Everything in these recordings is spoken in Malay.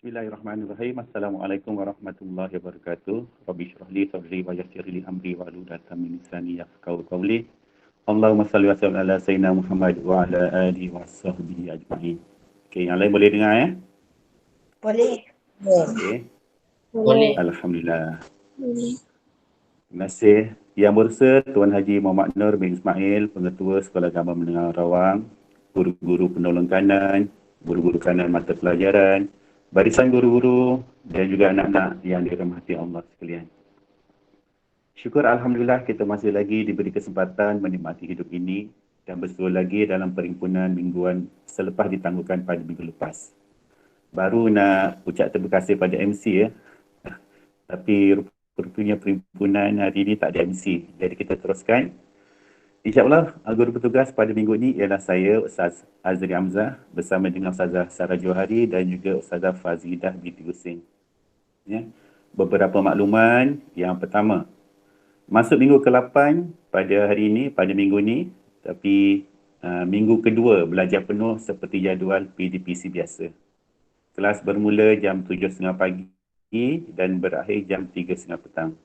Bismillahirrahmanirrahim. Assalamualaikum warahmatullahi wabarakatuh. Rabbi syrah li sadri wa yassir li amri wa hludatan min lisani yafqahu qawli. Allahumma salli wa sallim ala sayyidina Muhammad wa ala alihi wa sahbihi ajma'in. Okey, yang lain boleh dengar ya? Boleh. Okey. Boleh. Alhamdulillah. Boleh. Terima kasih Yang Bersa Tuan Haji Muhammad Nur bin Ismail, Pengetua Sekolah Agama Menengah Rawang, guru-guru penolong kanan, guru-guru kanan mata pelajaran, barisan guru-guru dan juga anak-anak yang dirahmati Allah sekalian. Syukur Alhamdulillah kita masih lagi diberi kesempatan menikmati hidup ini dan bersua lagi dalam perhimpunan mingguan selepas ditangguhkan pada minggu lepas. Baru nak ucap terima kasih pada MC ya. tapi rupanya perhimpunan hari ini tak ada MC. Jadi kita teruskan. InsyaAllah, guru bertugas pada minggu ini ialah saya, Ustaz Azri Hamzah, bersama dengan Ustazah Sarah Johari dan juga Ustazah Fazidah binti Husin. Ya. Beberapa makluman. Yang pertama, masuk minggu ke-8 pada hari ini, pada minggu ini, tapi minggu kedua belajar penuh seperti jadual PDPC biasa. Kelas bermula jam 7.30 pagi dan berakhir jam 3.30 petang.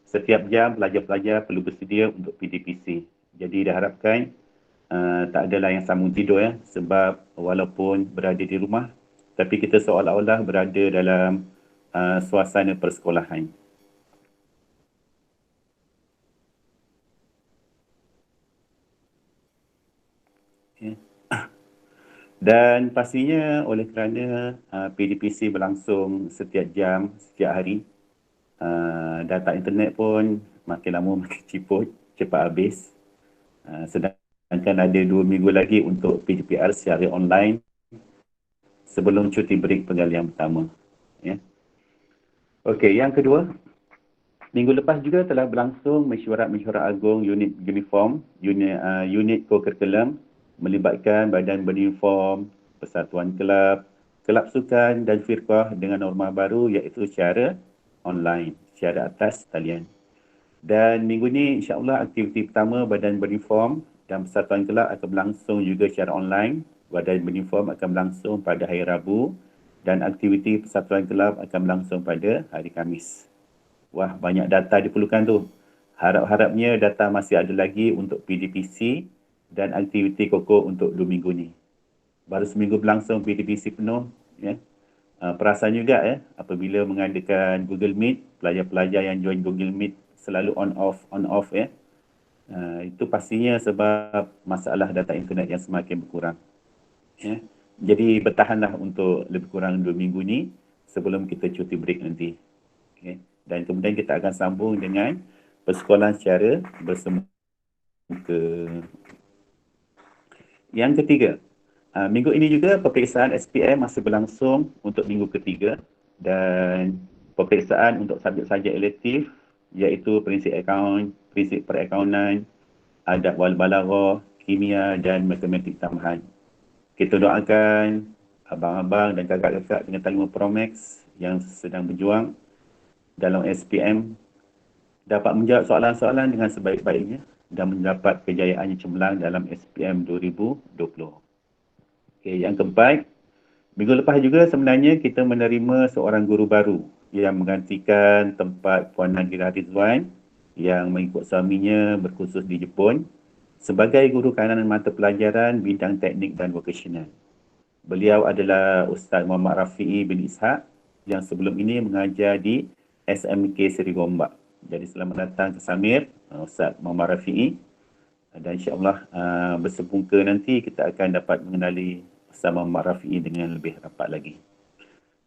Setiap jam pelajar-pelajar perlu bersedia untuk PDPC. Jadi diharapkan tak adalah yang sambung tidur ya, sebab walaupun berada di rumah, tapi kita seolah-olah berada dalam suasana persekolahan. Ya. Dan pastinya oleh kerana PDPC berlangsung setiap jam, setiap hari, data internet pun makin lama makin cepat habis. Sedangkan ada 2 minggu lagi untuk PDPR secara online sebelum cuti break penggalian pertama. Ya. Okey, yang kedua, minggu lepas juga telah berlangsung mesyuarat agung unit uniform, unit co-curriculum melibatkan badan beruniform, persatuan kelab, kelab sukan dan firqah dengan norma baru iaitu secara online, secara atas talian. Dan minggu ni insya-Allah aktiviti pertama badan beruniform dan persatuan kelab akan berlangsung juga secara online. Badan beruniform akan berlangsung pada hari Rabu dan aktiviti persatuan kelab akan berlangsung pada hari Khamis. Wah, banyak data diperlukan tu. Harap-harapnya data masih ada lagi untuk PDPC dan aktiviti kokok untuk 2 minggu ni. Baru seminggu berlangsung PDPC penuh, ya. Perasan juga ya, apabila mengadakan Google Meet, pelajar-pelajar yang join Google Meet selalu on off ya. Itu pastinya sebab masalah data internet yang semakin berkurang. Ya. Jadi bertahanlah untuk lebih kurang 2 minggu ni sebelum kita cuti break nanti. Okay. Dan kemudian kita akan sambung dengan persekolahan secara bersemuka. Yang ketiga, minggu ini juga peperiksaan SPM masih berlangsung untuk minggu ketiga dan peperiksaan untuk subjek-subjek elektif iaitu prinsip perakaunan, adab wal balaghah, kimia dan matematik tambahan. Kita doakan abang-abang dan kakak-kakak dengan talimu Promax yang sedang berjuang dalam SPM dapat menjawab soalan-soalan dengan sebaik-baiknya dan mendapat kejayaan yang cemerlang dalam SPM 2020. Okay, yang keempat, minggu lepas juga sebenarnya kita menerima seorang guru baru yang menggantikan tempat Puan Nagila Rizwan yang mengikut suaminya berkursus di Jepun sebagai guru kanan mata pelajaran bidang teknik dan vokasional. Beliau adalah Ustaz Muhammad Rafi'i bin Ishaq yang sebelum ini mengajar di SMK Seri Gombak. Jadi selamat datang ke Samir, Ustaz Muhammad Rafi'i. Dan insyaAllah bersebungka nanti kita akan dapat mengenali Ustaz Muhammad Rafi'i dengan lebih rapat lagi.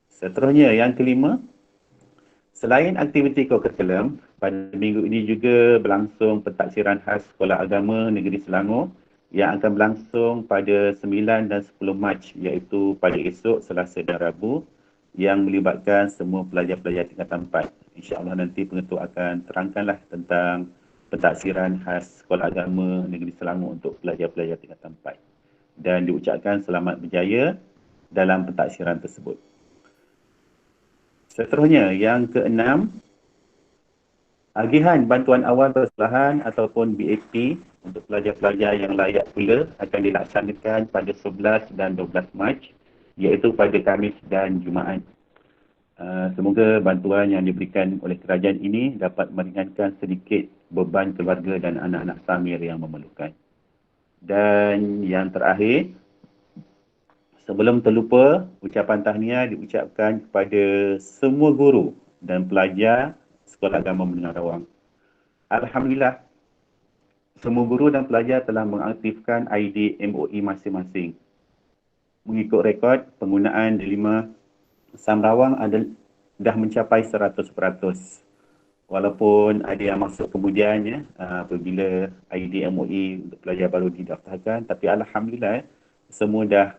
Seterusnya, yang kelima, selain aktiviti co-curriculum, pada minggu ini juga berlangsung pentaksiran khas Sekolah Agama Negeri Selangor yang akan berlangsung pada 9 dan 10 Mac iaitu pada esok Selasa dan Rabu yang melibatkan semua pelajar-pelajar tingkatan 4. InsyaAllah nanti pengetua akan terangkanlah tentang pentaksiran khas Sekolah Agama Negeri Selangor untuk pelajar-pelajar tingkatan 4. Dan diucapkan selamat berjaya dalam pentaksiran tersebut. Seterusnya, yang keenam, agihan bantuan awal persekolahan ataupun BAP untuk pelajar-pelajar yang layak pula akan dilaksanakan pada 11 dan 12 Mac iaitu pada Khamis dan Jumaat. Semoga bantuan yang diberikan oleh kerajaan ini dapat meringankan sedikit beban keluarga dan anak-anak Samir yang memerlukan. Dan yang terakhir, sebelum terlupa, ucapan tahniah diucapkan kepada semua guru dan pelajar Sekolah Agama Menengah Rawang. Alhamdulillah, semua guru dan pelajar telah mengaktifkan ID MOE masing-masing. Mengikut rekod, penggunaan di 5 SAM Rawang dah mencapai 100%. Walaupun ada yang masuk kemudian ya, apabila ID MOE untuk pelajar baru didaftarkan, tapi Alhamdulillah semua dah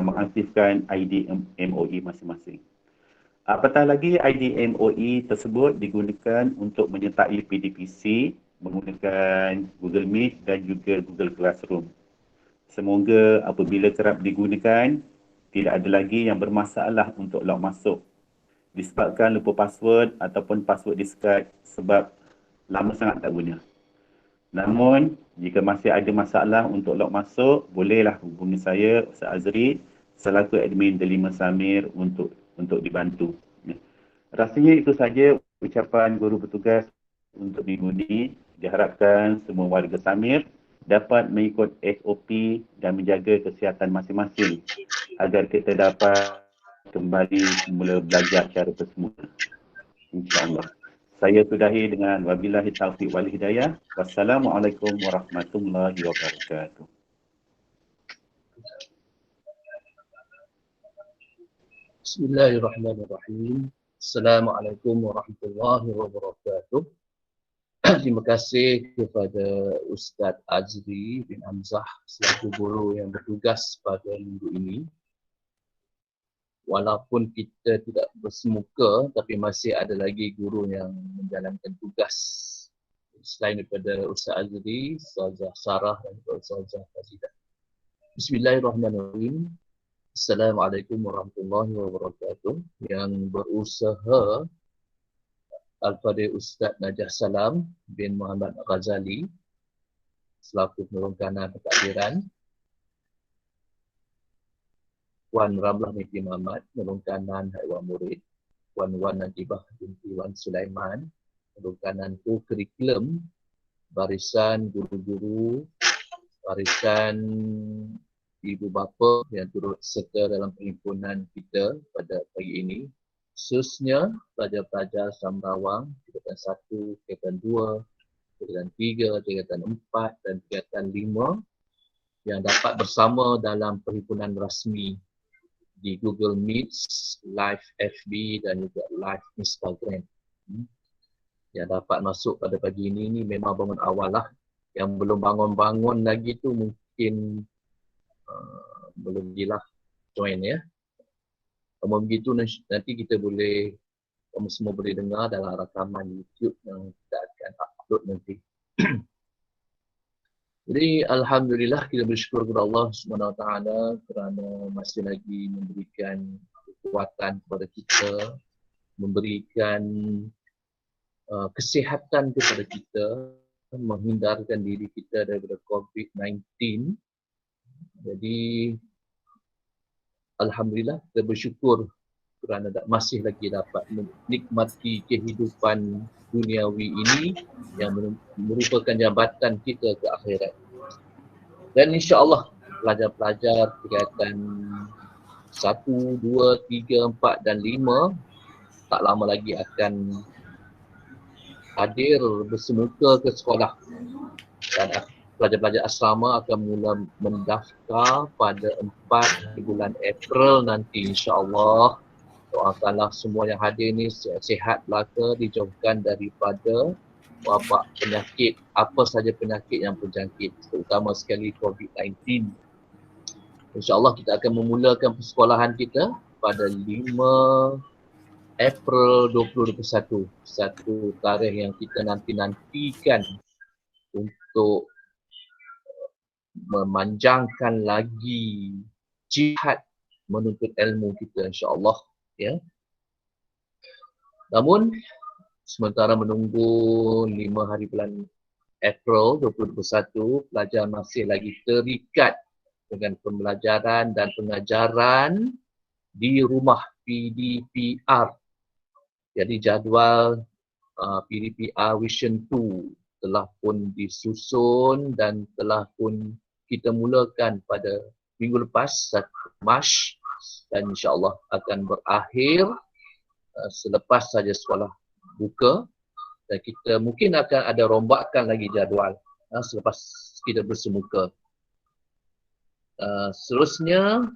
mengaktifkan ID MOE masing-masing. Apatah lagi IDMOE tersebut digunakan untuk menyertai PDPC menggunakan Google Meet dan juga Google Classroom. Semoga apabila kerap digunakan, tidak ada lagi yang bermasalah untuk log masuk disebabkan lupa password ataupun password discard sebab lama sangat tak guna. Namun, jika masih ada masalah untuk log masuk, bolehlah hubungi saya, Ustaz Azri, selaku admin Delima Samir untuk dibantu. Rasanya itu saja ucapan guru bertugas untuk minggu ini. Diharapkan semua warga Samir dapat mengikut SOP dan menjaga kesihatan masing-masing agar kita dapat kembali semula belajar secara bersemula. InsyaAllah. Saya sudahi dengan wabillahi taufiq wal hidayah. Wassalamualaikum warahmatullahi wabarakatuh. Bismillahirrahmanirrahim. Assalamualaikum warahmatullahi wabarakatuh. Terima kasih kepada Ustaz Azri bin Hamzah selaku guru yang bertugas pada minggu ini. Walaupun kita tidak bersemuka, tapi masih ada lagi guru yang menjalankan tugas selain daripada Ustaz Azri, Ustazah Sarah dan Ustazah Fazidah. Bismillahirrahmanirrahim. Assalamualaikum warahmatullahi wabarakatuh. Yang berusaha Al-Fadhil Ustaz Najah Salam bin Muhammad Ghazali selaku penolong kanan pentakbiran, Wan Ramlah binti Muhammad, penolong kanan Haiwan Murid, Wan Najibah binti Wan Sulaiman, penolong kanan kurikulum, barisan guru-guru, barisan ibu bapa yang turut serta dalam perhimpunan kita pada pagi ini, khususnya pelajar-pelajar Samrawang tingkatan 1, tingkatan 2, tingkatan 3, tingkatan 4 dan tingkatan 5 yang dapat bersama dalam perhimpunan rasmi di Google Meet, Live FB dan juga Live Instagram. Yang dapat masuk pada pagi ini memang bangun awal lah. Yang belum bangun-bangun lagi tu mungkin belum gilah join ya. Kalau begitu nanti kita boleh, kamu semua boleh dengar dalam rakaman YouTube yang kita akan upload nanti. Jadi Alhamdulillah kita bersyukur kepada Allah SWT kerana masih lagi memberikan kekuatan kepada kita, memberikan kesihatan kepada kita, menghindarkan diri kita daripada COVID-19. Jadi Alhamdulillah kita bersyukur kerana masih lagi dapat menikmati kehidupan duniawi ini yang merupakan jambatan kita ke akhirat. Dan insya-Allah pelajar-pelajar tingkatan 1, 2, 3, 4 dan 5 tak lama lagi akan hadir bersemuka ke sekolah. Dan pelajar-pelajar asrama akan mula mendaftar pada 4 bulan April nanti insya-Allah. Doakanlah semua yang hadir ni sihat belaka, dijauhkan daripada wabak penyakit, apa saja penyakit yang berjangkit, terutama sekali COVID-19. InsyaAllah kita akan memulakan persekolahan kita pada 5 April 2021. Satu tarikh yang kita nanti-nantikan untuk memanjangkan lagi jihad menuntut ilmu kita insya-Allah ya. Namun sementara menunggu 5 hari bulan April 2021, pelajar masih lagi terikat dengan pembelajaran dan pengajaran di rumah PDPR. Jadi jadual PDPR Vision 2 telah pun disusun dan telah pun kita mulakan pada minggu lepas 1 Mac dan insya-Allah akan berakhir selepas saja sekolah buka dan kita mungkin akan ada rombakan lagi jadual selepas kita bersemuka. Seterusnya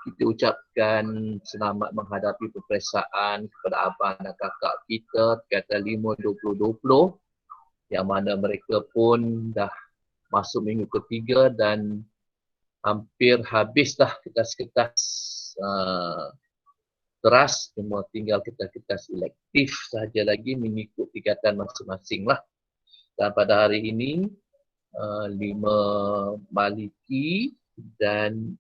kita ucapkan selamat menghadapi peperiksaan kepada abang dan kakak kita tingkatan 5 2020 yang mana mereka pun dah masuk minggu ketiga dan hampir habislah kertas-kertas teras, cuma tinggal kita selektif sahaja lagi mengikut tingkatan masing-masing lah. Dan pada hari ini 5 Maliki dan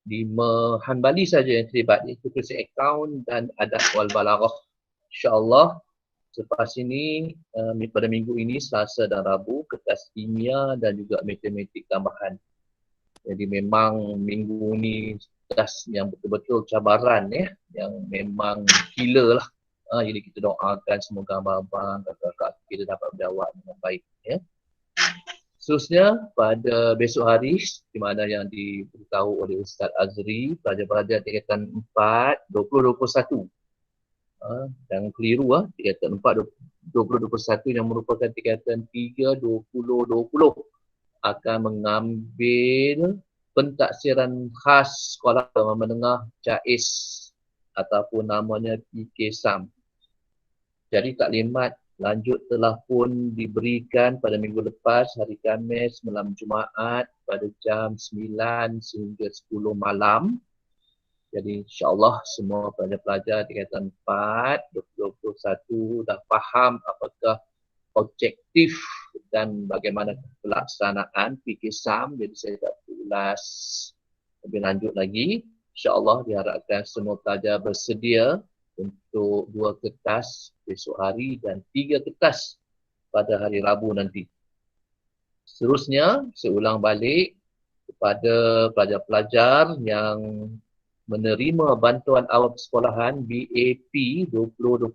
5 Hanbali saja yang terlibat, iaitu Krisis Akaun dan Adab wal Balaghah. InsyaAllah selepas ini pada minggu ini Selasa dan Rabu kertas kimia dan juga matematik tambahan. Jadi memang minggu ni kelas yang betul-betul cabaran yang memang gila lah. Jadi kita doakan semoga abang-abang, kakak-kakak kita dapat menjawab dengan baik Seterusnya pada besok hari di mana yang diberitahu oleh Ustaz Azri, pelajar-pelajar tingkatan 4 2021. Jangan keliru tingkatan 4 2021 yang merupakan tingkatan 3 2020 akan mengambil pentaksiran khas sekolah menengah JAIS ataupun namanya PKSAM. Jadi taklimat lanjut telah pun diberikan pada minggu lepas hari Khamis malam Jumaat pada jam 9 sehingga 10 malam. Jadi insyaAllah semua pelajar-pelajar tingkatan 4 2021 dah faham apakah objektif dan bagaimana pelaksanaan PKSAM. Jadi saya tak ulas lebih lanjut lagi. InsyaAllah diharapkan semua pelajar bersedia untuk 2 kertas besok hari dan 3 kertas pada hari Rabu nanti. Seterusnya, saya ulang balik kepada pelajar-pelajar yang menerima bantuan awal persekolahan BAP 2021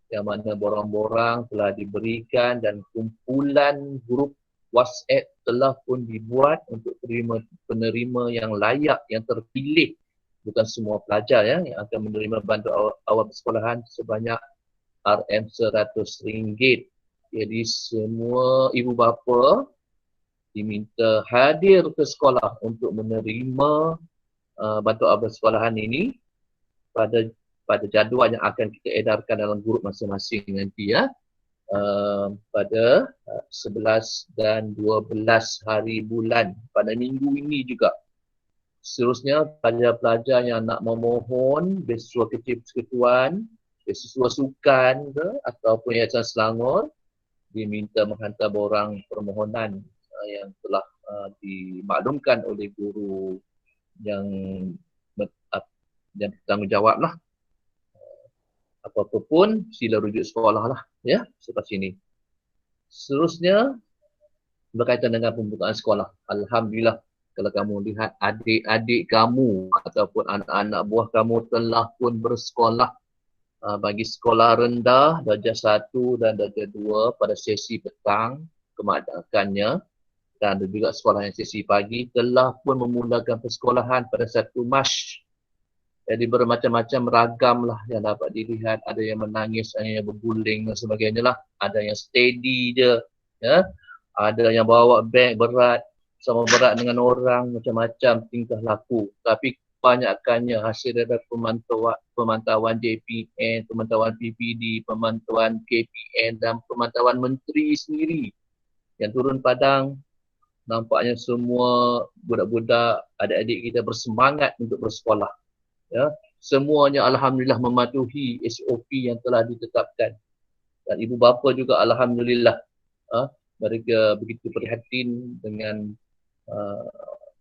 yang mana borang-borang telah diberikan dan kumpulan grup WhatsApp telah pun dibuat untuk penerima yang layak, yang terpilih. Bukan semua pelajar yang akan menerima bantuan awal persekolahan sebanyak RM100. Jadi semua ibu bapa diminta hadir ke sekolah untuk menerima bantuan awal persekolahan ini pada jadual yang akan kita edarkan dalam grup masing-masing nanti pada 11 dan 12 hari bulan pada minggu ini juga. Seterusnya, pelajar-pelajar yang nak memohon beasiswa kecil persekutuan, beasiswa sukan ataupun Yayasan Selangor diminta menghantar borang permohonan yang telah dimaklumkan oleh guru yang bertanggungjawab lah. Apa-apa pun sila rujuk sekolah lah selepas ini. Seterusnya berkaitan dengan pembukaan sekolah. Alhamdulillah kalau kamu lihat adik-adik kamu ataupun anak-anak buah kamu telah pun bersekolah bagi sekolah rendah darjah 1 dan darjah 2 pada sesi petang kemadamkannya dan juga sekolah yang sesi pagi telah pun memulakan persekolahan pada 1 Mac. Jadi bermacam-macam ragam lah yang dapat dilihat. Ada yang menangis, ada yang berguling dan sebagainya lah. Ada yang steady je. Ada yang bawa beg berat, sama berat dengan orang, macam-macam tingkah laku. Tapi kebanyakannya hasil dari pemantauan JPN, pemantauan PPD, pemantauan KPN dan pemantauan menteri sendiri yang turun padang. Nampaknya semua budak-budak, adik-adik kita bersemangat untuk bersekolah. Semuanya alhamdulillah mematuhi SOP yang telah ditetapkan. Dan ibu bapa juga alhamdulillah mereka begitu prihatin dengan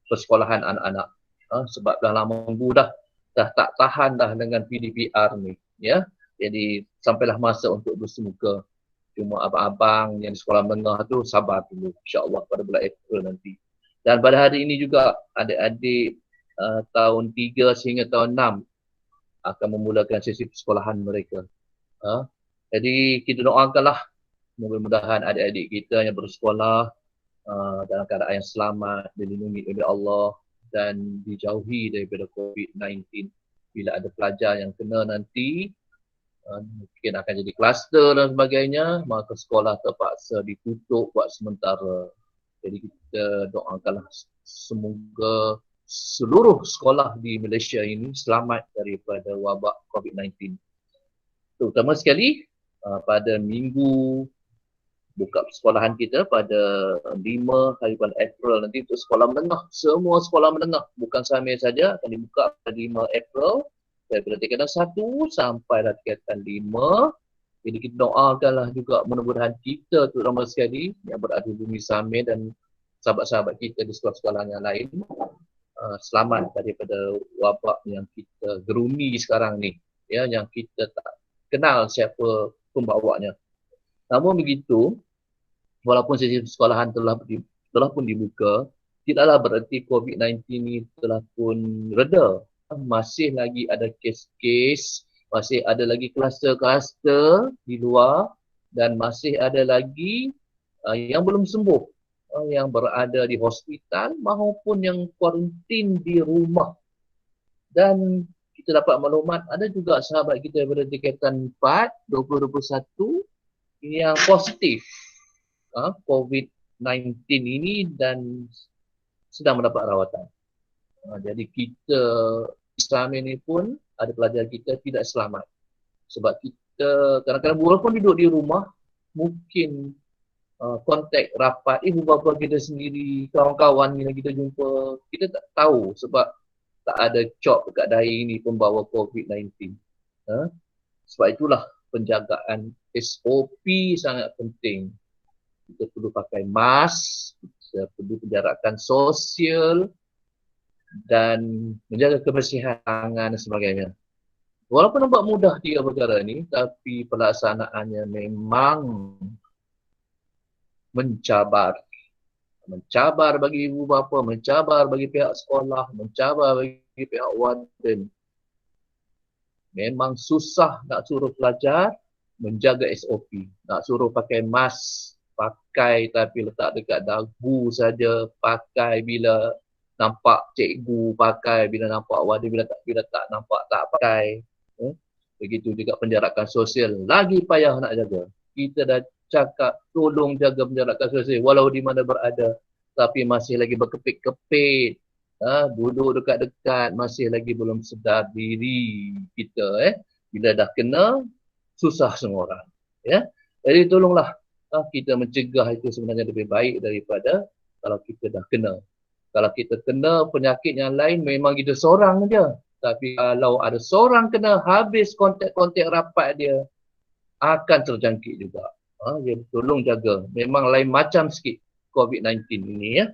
persekolahan anak-anak. Sebab dah lama minggu dah tak tahan dah dengan PDPR ni. Jadi sampailah masa untuk bersemuka. Cuma abang-abang yang di sekolah menengah tu sabar dulu, insyaAllah pada bulan April nanti. Dan pada hari ini juga adik-adik tahun 3 sehingga tahun 6 akan memulakan sesi persekolahan mereka. Jadi kita doakanlah mudah-mudahan adik-adik kita yang bersekolah dalam keadaan yang selamat, dilindungi oleh Allah dan dijauhi daripada COVID-19. Bila ada pelajar yang kena nanti mungkin akan jadi kluster dan sebagainya, maka sekolah terpaksa ditutup buat sementara. Jadi kita doakanlah semoga seluruh sekolah di Malaysia ini selamat daripada wabak COVID-19. Terutama sekali pada minggu buka persekolahan kita pada 5 hari bulan April nanti untuk sekolah menengah. Semua sekolah menengah bukan Samir saja akan dibuka pada 5 April daripada tingkatan 1 sampai tingkatan 5. Jadi kita doakanlah juga mudah-mudahan kita terutama sekali yang berada di bumi Samir dan sahabat-sahabat kita di sekolah-sekolah yang lain selamat daripada wabak yang kita geruni sekarang ni, ya, yang kita tak kenal siapa pembawanya. Namun begitu, walaupun sistem sekolahan telah pun dibuka, tidaklah bererti COVID-19 ini telah pun reda. Masih lagi ada kes-kes, masih ada lagi kluster-kluster di luar dan masih ada lagi yang belum sembuh, yang berada di hospital maupun yang kuarantin di rumah. Dan kita dapat maklumat ada juga sahabat kita daripada tingkatan 4 2021 yang positif COVID-19 ini dan sedang mendapat rawatan. Jadi kita Islam ini pun ada pelajar kita tidak selamat. Sebab kita kadang-kadang walaupun duduk di rumah, mungkin kontak rapat ibu bapa kita sendiri, kawan-kawan yang kita jumpa, kita tak tahu sebab tak ada cop dekat dahi ini pembawa COVID-19. Sebab itulah penjagaan SOP sangat penting. Kita perlu pakai mask, kita perlu penjarakan sosial dan menjaga kebersihan tangan dan sebagainya. Walaupun nampak mudah 3 perkara ini, tapi pelaksanaannya memang mencabar. Mencabar bagi ibu bapa, mencabar bagi pihak sekolah, mencabar bagi pihak warden. Memang susah nak suruh pelajar menjaga SOP. Nak suruh pakai mask, pakai tapi letak dekat dagu saja, pakai bila nampak cikgu, pakai bila nampak warden, bila tak nampak tak pakai. Begitu juga penjarakan sosial, lagi payah nak jaga. Kita dah cakap tolong jaga penjarakan sosial walau di mana berada, tapi masih lagi berkepit-kepit, duduk dekat-dekat, masih lagi belum sedar diri kita. Bila dah kena, susah semua orang. Jadi tolonglah kita mencegah itu sebenarnya lebih baik daripada kalau kita dah kena. Kalau kita kena penyakit yang lain memang kita seorang je. Tapi kalau ada seorang kena, habis kontak-kontak rapat dia, akan terjangkit juga. Jadi tolong jaga. Memang lain macam sikit COVID-19 ini, ya.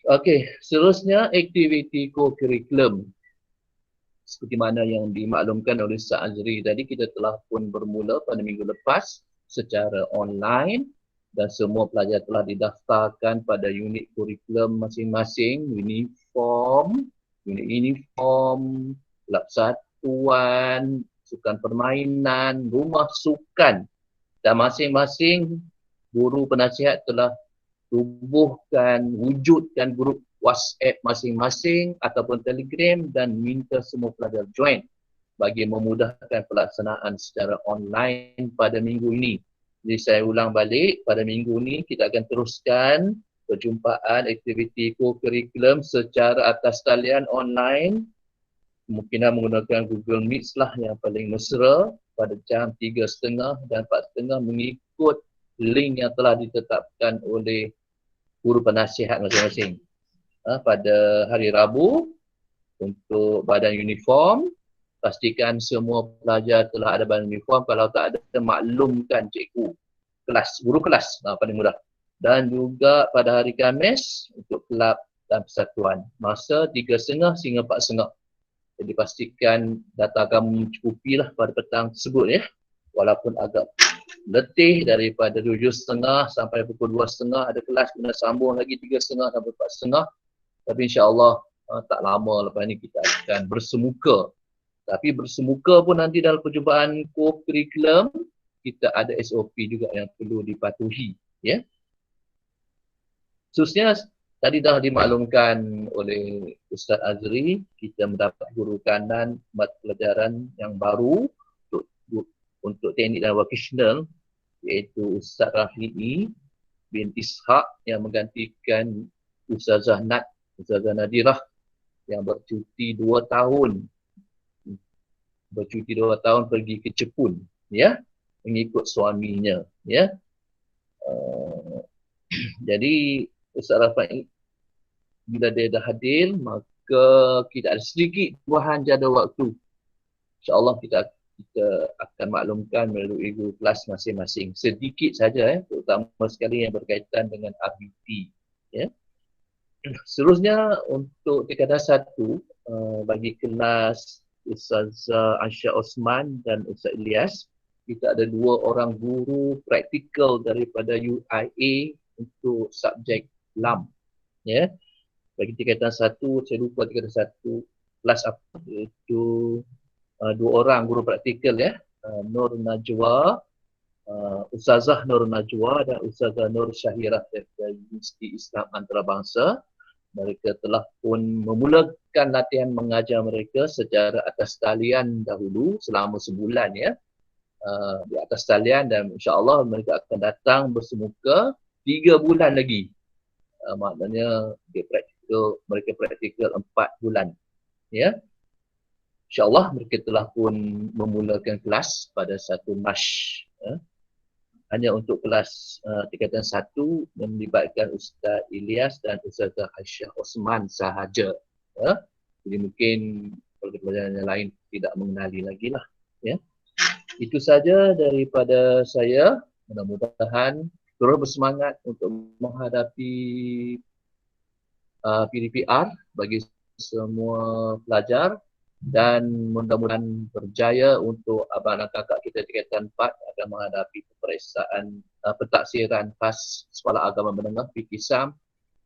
Okey, seterusnya aktiviti co-curriculum. Seperti mana yang dimaklumkan oleh Ustaz Azri tadi, kita telah pun bermula pada minggu lepas secara online dan semua pelajar telah didaftarkan pada unit kurikulum masing-masing, unit uniform, kelab satuan, sukan permainan, rumah sukan, dan masing-masing guru penasihat telah wujudkan grup WhatsApp masing-masing ataupun Telegram dan minta semua pelajar join bagi memudahkan pelaksanaan secara online pada minggu ini. Jadi saya ulang balik, pada minggu ini kita akan teruskan perjumpaan aktiviti co-curriculum secara atas talian online, kemungkinan menggunakan Google Meet lah yang paling mesra pada jam 3.30 dan 4.30 mengikut link yang telah ditetapkan oleh guru penasihat masing-masing. Pada hari Rabu untuk badan uniform, pastikan semua pelajar telah ada badan uniform. Kalau tak ada, maklumkan cikgu kelas, guru kelas, paling mudah. Dan juga pada hari Khamis untuk kelab dan persatuan, masa 3.30 hingga 4.30. Jadi pastikan data kamu mencukupi lah pada petang tersebut, ya. Walaupun agak letih daripada 7.30 sampai pukul 2.30 ada kelas, kena sambung lagi 3.30 sampai 4.30. Tapi insya-Allah tak lama lepas ni kita akan bersemuka. Tapi bersemuka pun nanti dalam perjumpaan co-curriculum, kita ada SOP juga yang perlu dipatuhi, ya. Khususnya tadi dah dimaklumkan oleh Ustaz Azri, kita mendapat guru kanan mata pelajaran yang baru untuk teknik dan vocational, iaitu Ustaz Rafi'i bin Ishaq yang menggantikan Ustazah Nadirah yang bercuti 2 tahun. Bercuti 2 tahun pergi ke Jepun, ya, mengikut suaminya, ya. Jadi Ustaz Rafi'i bila dia dah hadir, maka jika kita ada sedikit perubahan jadual waktu, insya-Allah kita akan maklumkan melalui Google Class masing-masing. Sedikit saja terutama sekali yang berkaitan dengan RBT. Ya. Seterusnya untuk tingkatan 1 bagi kelas Ustazah Aisyah Osman dan Ustaz Ilyas, kita ada 2 orang guru praktikal daripada UIA untuk subjek LAM. Ya. Bagi tingkatan 1, saya lupa tingkatan 1 kelas apa, iaitu 2 orang guru praktikal ya, Nur Najwa, Ustazah Nur Najwa dan Ustazah Nur Syahirah dari Universiti Islam Antarabangsa. Mereka telah pun memulakan latihan mengajar mereka secara atas talian dahulu selama sebulan ya, di atas talian, dan insya-Allah mereka akan datang bersemuka 3 bulan lagi. Maknanya mereka praktikal 4 bulan ya. InsyaAllah mereka telah pun memulakan kelas pada 1 Mac. Hanya untuk kelas tingkatan 1 melibatkan Ustaz Ilyas dan Ustazah Aisyah Osman sahaja. Jadi mungkin pelajaran yang lain tidak mengenali lagi lah. Ya. Itu saja daripada saya. Mudah-mudahan terus bersemangat untuk menghadapi PDPR bagi semua pelajar, dan mudah-mudahan berjaya untuk abang dan kakak kita tingkatan 4 akan menghadapi peperiksaan pentaksiran PAS Sekolah Agama Menengah PKISAM.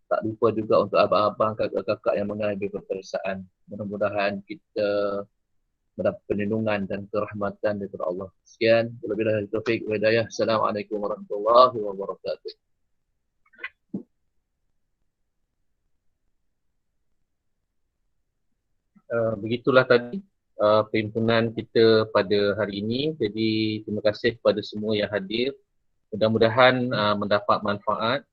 Tak lupa juga untuk abang-abang kakak-kakak yang menghadapi peperiksaan. Mudah-mudahan kita mendapat perlindungan dan kerahmatan daripada Allah. Sekian, wabillahi taufiq wa hidayah. Assalamualaikum warahmatullahi wabarakatuh. Begitulah tadi perhimpunan kita pada hari ini. Jadi terima kasih kepada semua yang hadir. Mudah-mudahan mendapat manfaat,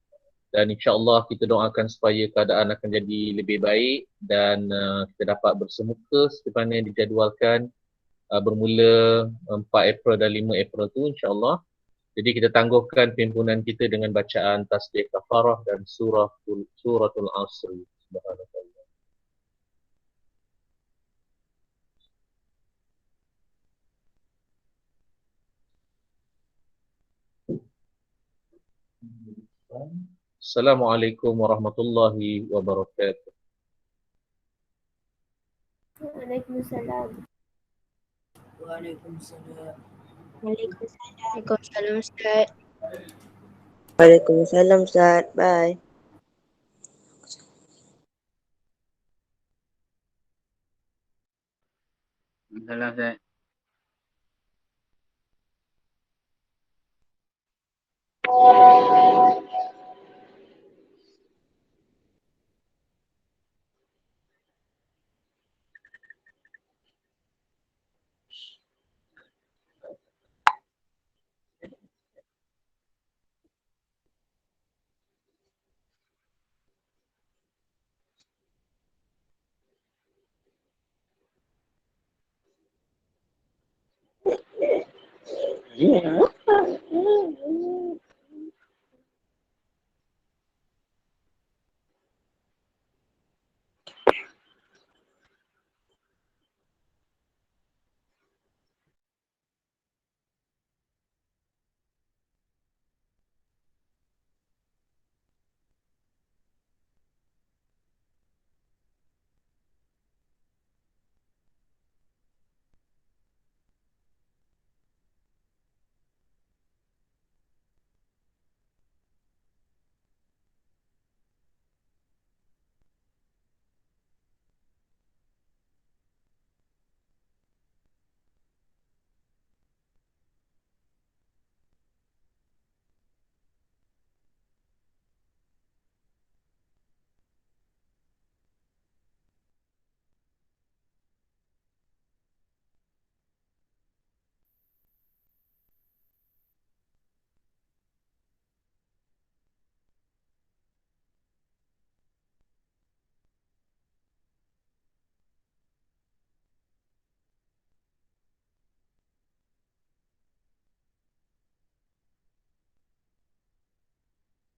dan insya-Allah kita doakan supaya keadaan akan jadi lebih baik dan kita dapat bersemuka seperti mana yang dijadualkan bermula 4 April dan 5 April tu insya-Allah. Jadi kita tangguhkan perhimpunan kita dengan bacaan tasbih kafarah dan suratul Asr. Subhanallah. Assalamualaikum warahmatullahi wabarakatuh. Waalaikumsalam. Waalaikumsalam. Waalaikumsalam Ustaz. Waalaikumsalam Ustaz. Bye. Salam Ustaz. Yeah.